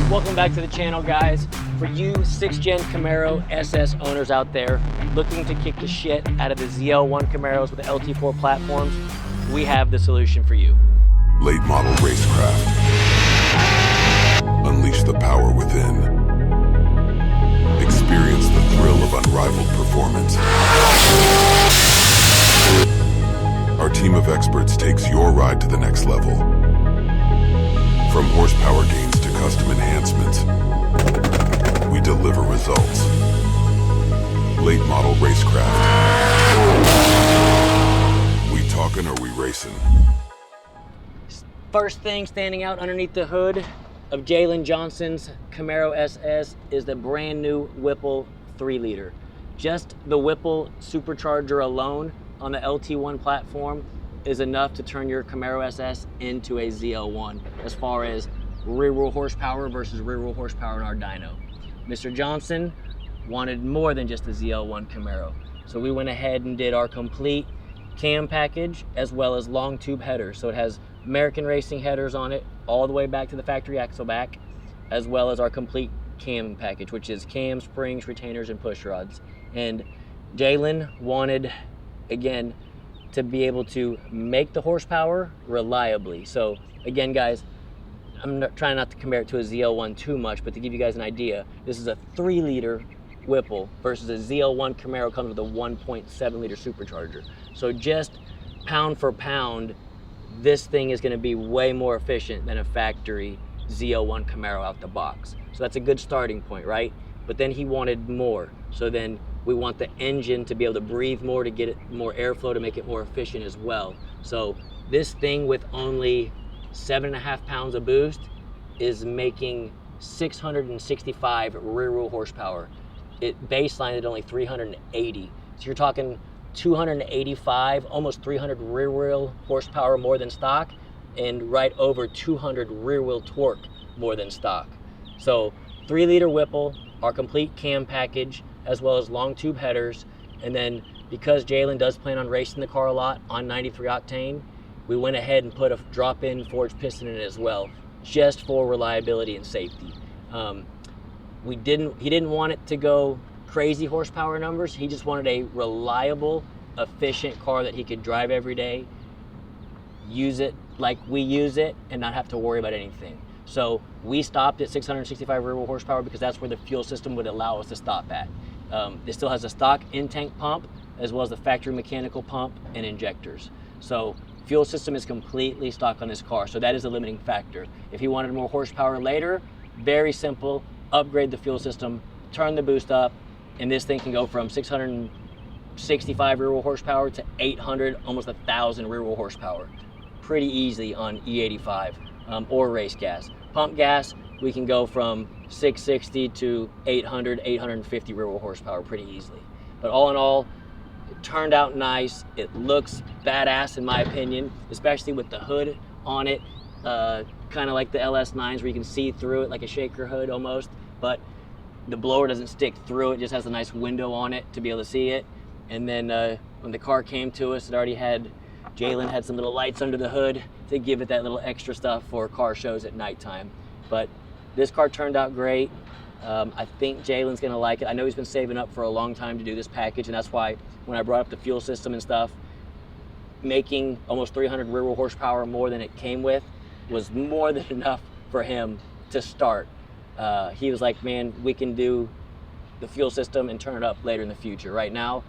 Welcome back to the channel, guys. For you 6th Gen Camaro SS owners out there looking to kick the shit out of the ZL1 Camaros with the LT4 platforms, we have the solution for you. Late Model Racecraft. Unleash the power within. Experience the thrill of unrivaled performance. Our team of experts takes your ride to the next level. From horsepower gains to custom enhancements, we deliver results. Late Model Racecraft. We talking or we racing? First thing standing out underneath the hood of Jalen Johnson's Camaro SS is the brand new Whipple 3-liter. Just the Whipple Supercharger alone on the LT1 platform is enough to turn your Camaro SS into a ZL1 as far as rear wheel horsepower versus rear wheel horsepower in our dyno. Mr. Johnson wanted more than just a ZL1 Camaro. So we went ahead and did our complete cam package as well as long tube headers. So it has American Racing headers on it all the way back to the factory axle back, as well as our complete cam package, which is cam, springs, retainers, and push rods. And Jalen wanted, again, to be able to make the horsepower reliably. So again, guys, I'm trying not to compare it to a ZL1 too much, but to give you guys an idea, this is a 3-liter Whipple versus a ZL1 Camaro comes with a 1.7-liter supercharger. So just pound for pound, this thing is going to be way more efficient than a factory ZL1 Camaro out the box. So that's a good starting point, right? But then he wanted more. So then we want the engine to be able to breathe more, to get it more airflow, to make it more efficient as well. So this thing with only 7.5 pounds of boost is making 665 rear wheel horsepower. It baselined at only 380. So you're talking 285, almost 300 rear wheel horsepower more than stock, and right over 200 rear wheel torque more than stock. So 3-liter Whipple, our complete cam package, as well as long tube headers. And then because Jalen does plan on racing the car a lot on 93 octane, we went ahead and put a drop-in forged piston in it as well, just for reliability and safety. He didn't want it to go crazy horsepower numbers. He just wanted a reliable, efficient car that he could drive every day, use it like we use it, and not have to worry about anything. So we stopped at 665 rear wheel horsepower because that's where the fuel system would allow us to stop at. It still has a stock in-tank pump as well as the factory mechanical pump and injectors. So fuel system is completely stock on this car, so that is a limiting factor. If he wanted more horsepower later, very simple, upgrade the fuel system, turn the boost up, and this thing can go from 665 rear wheel horsepower to 800, almost 1,000 rear wheel horsepower. Pretty easy on E85 or race gas. Pump gas, we can go from 660 to 800, 850 rear wheel horsepower pretty easily. But all in all, it turned out nice. It looks badass in my opinion, especially with the hood on it, kind of like the LS9s where you can see through it like a shaker hood almost, but the blower doesn't stick through it, just has a nice window on it to be able to see it. And then when the car came to us, Jalen had some little lights under the hood to give it that little extra stuff for car shows at nighttime. But this car turned out great. I think Jalen's gonna like it. I know he's been saving up for a long time to do this package, and that's why when I brought up the fuel system and stuff, making almost 300 rear wheel horsepower more than it came with was more than enough for him to start. He was like, man, we can do the fuel system and turn it up later in the future. Right now,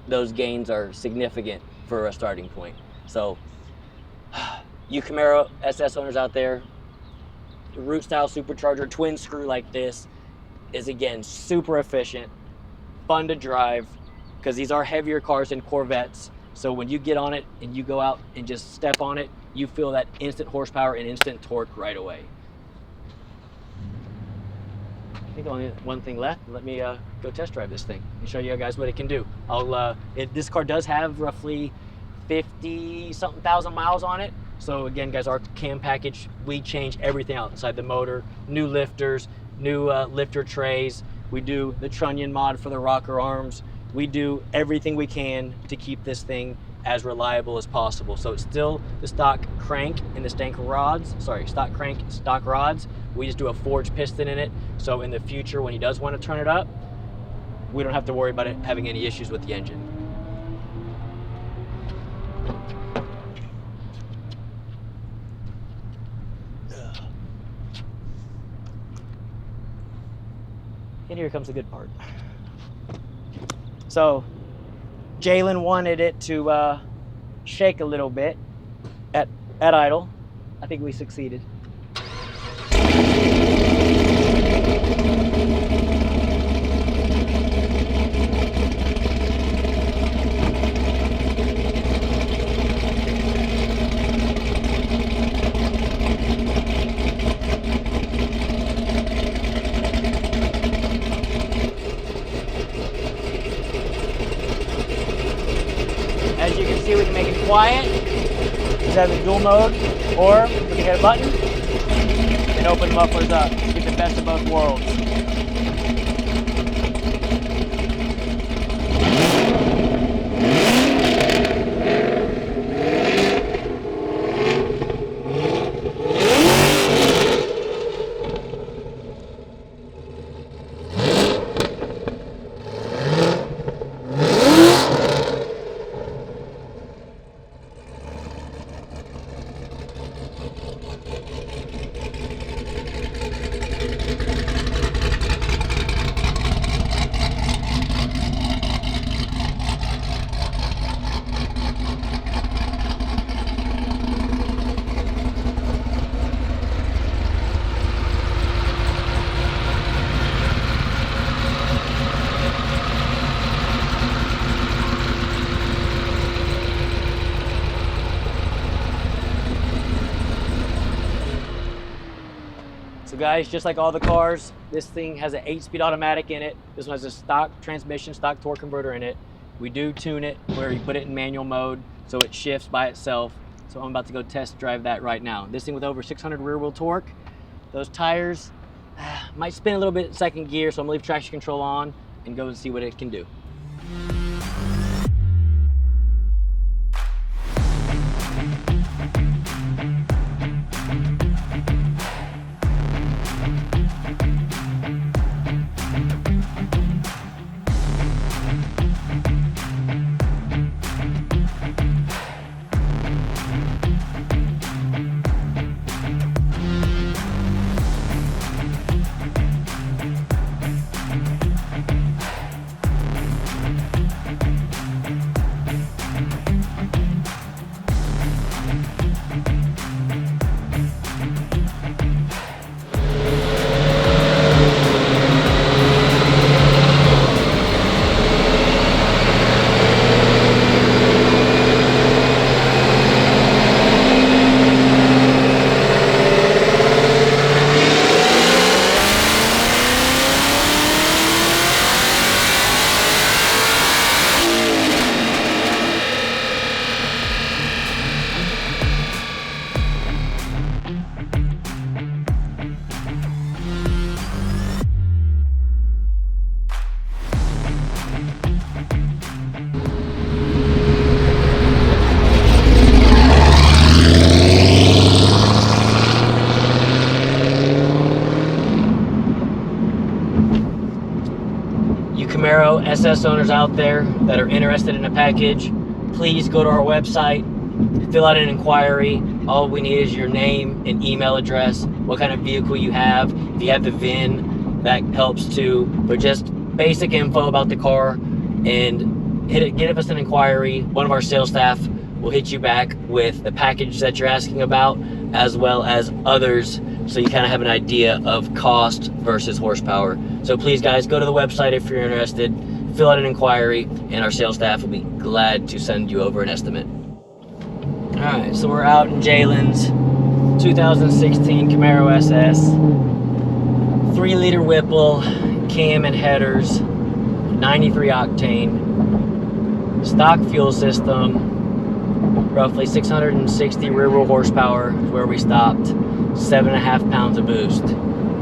those gains are significant for a starting point. So, you Camaro SS owners out there, root style supercharger, twin screw like this is again super efficient, fun to drive, because these are heavier cars than Corvettes. So when you get on it and you go out and just step on it, you feel that instant horsepower and instant torque right away. I think only one thing left. Let me go test drive this thing and show you guys what it can do. This car does have roughly 50-something thousand miles on it. So again, guys, our cam package, we change everything outside the motor, new lifters, new lifter trays. We do the trunnion mod for the rocker arms. We do everything we can to keep this thing as reliable as possible. So it's still the stock crank and the stock rods We just do a forged piston in it, so in the future when he does want to turn it up, we don't have to worry about it having any issues with the engine. And here comes the good part. So Jalen wanted it to shake a little bit at idle. I think we succeeded. As you can see, we can make it quiet, just have the dual mode, or we can hit a button and open the mufflers up, get the best of both worlds. So guys, just like all the cars, this thing has an 8-speed automatic in it. This one has a stock transmission, stock torque converter in it. We do tune it where you put it in manual mode so it shifts by itself. So I'm about to go test drive that right now. This thing with over 600 rear wheel torque. Those tires might spin a little bit in second gear, so I'm gonna leave traction control on and go and see what it can do. Camaro SS owners out there that are interested in a package, please go to our website, fill out an inquiry. All we need is your name and email address, what kind of vehicle you have. If you have the VIN, that helps too. But just basic info about the car, and give us an inquiry. One of our sales staff will hit you back with the package that you're asking about, as well as others, so you kind of have an idea of cost versus horsepower. So please guys, go to the website if you're interested, fill out an inquiry, and our sales staff will be glad to send you over an estimate. All right, so we're out in Jalen's 2016 Camaro SS, 3-liter Whipple, cam and headers, 93 octane, stock fuel system, roughly 660 rear wheel horsepower is where we stopped, 7.5 pounds of boost.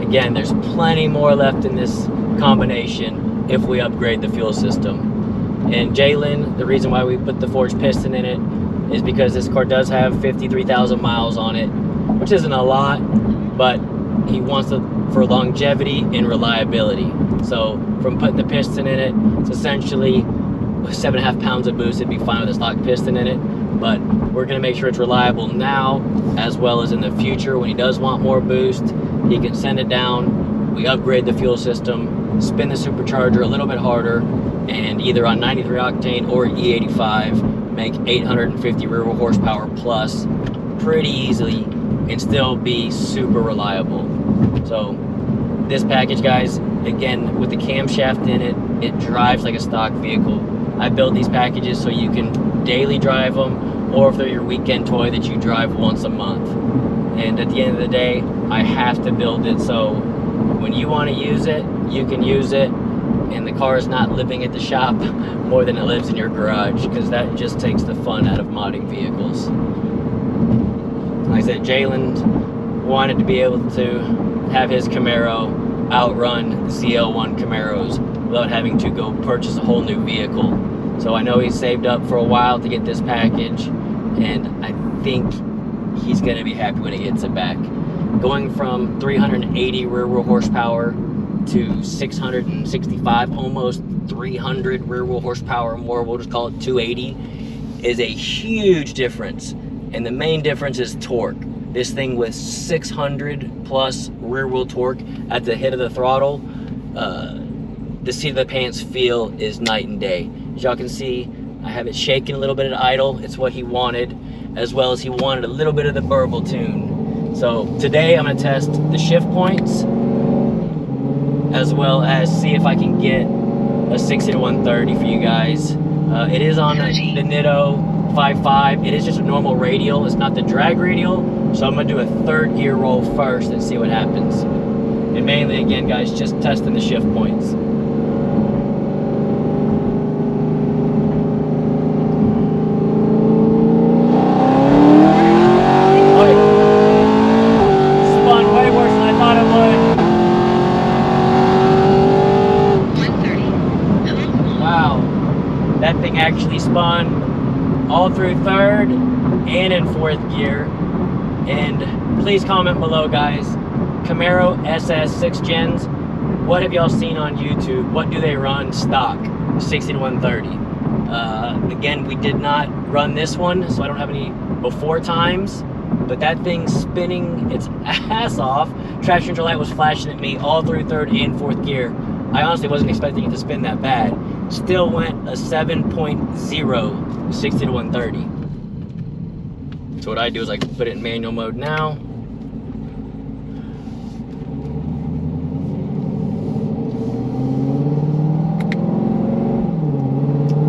Again, there's plenty more left in this combination if we upgrade the fuel system. And Jalen, the reason why we put the forged piston in it is because this car does have 53,000 miles on it, which isn't a lot, but he wants it for longevity and reliability. So from putting the piston in it, it's essentially 7.5 pounds of boost. It'd be fine with a stock piston in it, but we're gonna make sure it's reliable now as well as in the future. When he does want more boost, he can send it down. We upgrade the fuel system, spin the supercharger a little bit harder, and either on 93 octane or E85, make 850 rear wheel horsepower plus pretty easily and still be super reliable. So this package, guys, again, with the camshaft in it, it drives like a stock vehicle. I build these packages so you can daily drive them, or if they're your weekend toy that you drive once a month. And at the end of the day, I have to build it so when you want to use it, you can use it, and the car is not living at the shop more than it lives in your garage, because that just takes the fun out of modding vehicles. Like I said, Jalen wanted to be able to have his Camaro outrun the CL1 Camaros without having to go purchase a whole new vehicle. So I know he saved up for a while to get this package, and I think he's gonna be happy when he gets it back. Going from 380 rear wheel horsepower to 665, almost 300 rear wheel horsepower more, we'll just call it 280, is a huge difference. And the main difference is torque. This thing with 600 plus rear wheel torque at the hit of the throttle, the seat of the pants feel is night and day. As y'all can see, I have it shaking a little bit at idle. It's what he wanted, as well as he wanted a little bit of the burble tune. So today I'm gonna test the shift points, as well as see if I can get a 60-130 for you guys. It is on the Nitto 5.5. It is just a normal radial. It's not the drag radial. So I'm gonna do a third gear roll first and see what happens. And mainly, again, guys, just testing the shift points. Spun way worse than I thought it would. Wow, that thing actually spun all through third and in fourth gear. And please comment below, guys. Camaro SS 6 gens, what have y'all seen on YouTube? What do they run stock, 60-130? Again, we did not run this one, so I don't have any before times, but that thing's spinning its ass off. Traction control light was flashing at me all through third and fourth gear. I honestly wasn't expecting it to spin that bad. Still went a 7.0 60-130. So what I do is I put it in manual mode now.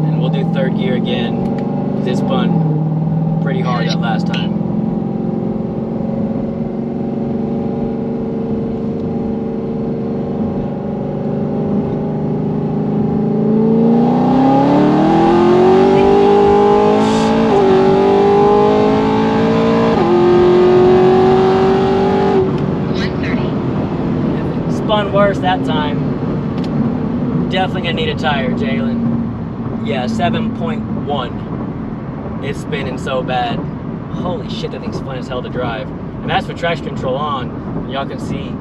And we'll do third gear again, because it spun pretty hard that last time. Spun worse that time. Definitely gonna need a tire, Jalen. Yeah, 7.1. It's spinning so bad. Holy shit, that thing's fun as hell to drive. And that's with traction control on. Y'all can see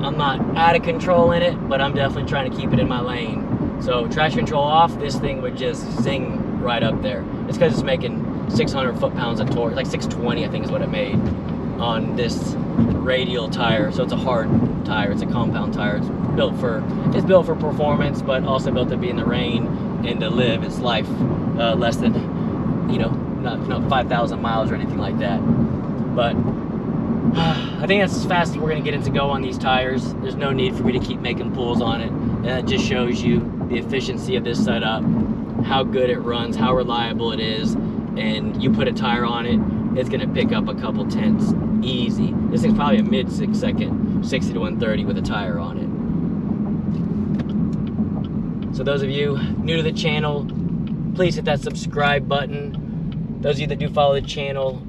I'm not out of control in it, but I'm definitely trying to keep it in my lane. So traction control off, this thing would just zing right up there. It's because it's making 600 foot-pounds of torque. Like 620, I think is what it made on this radial tire. So it's a hard tire. It's a compound tire. It's built for performance, but also built to be in the rain and to live its life less than, you know, not 5,000 miles or anything like that. But I think that's as fast as we're gonna get it to go on these tires. There's no need for me to keep making pulls on it. And that just shows you the efficiency of this setup, how good it runs, how reliable it is. And you put a tire on it, it's gonna pick up a couple tenths easy. This thing's probably a mid 6 second 60-130 with a tire on it. So those of you new to the channel, please hit that subscribe button. Those of you that do follow the channel,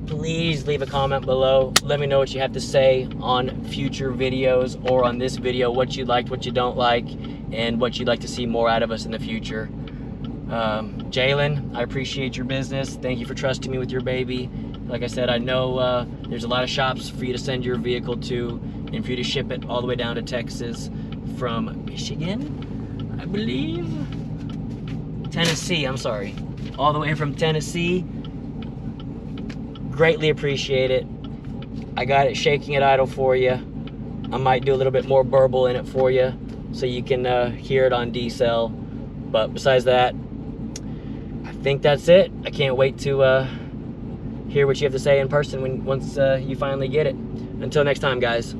please leave a comment below. Let me know what you have to say on future videos or on this video, what you liked, what you don't like, and what you'd like to see more out of us in the future. Jalen, I appreciate your business. Thank you for trusting me with your baby. Like I said, I know there's a lot of shops for you to send your vehicle to and for you to ship it all the way down to Texas from Michigan, I believe. Tennessee, I'm sorry. All the way from Tennessee. Greatly appreciate it. I got it shaking at idle for you. I might do a little bit more burble in it for you so you can hear it on D-cell. But besides that, I think that's it. I can't wait to hear what you have to say in person once you finally get it. Until next time, guys.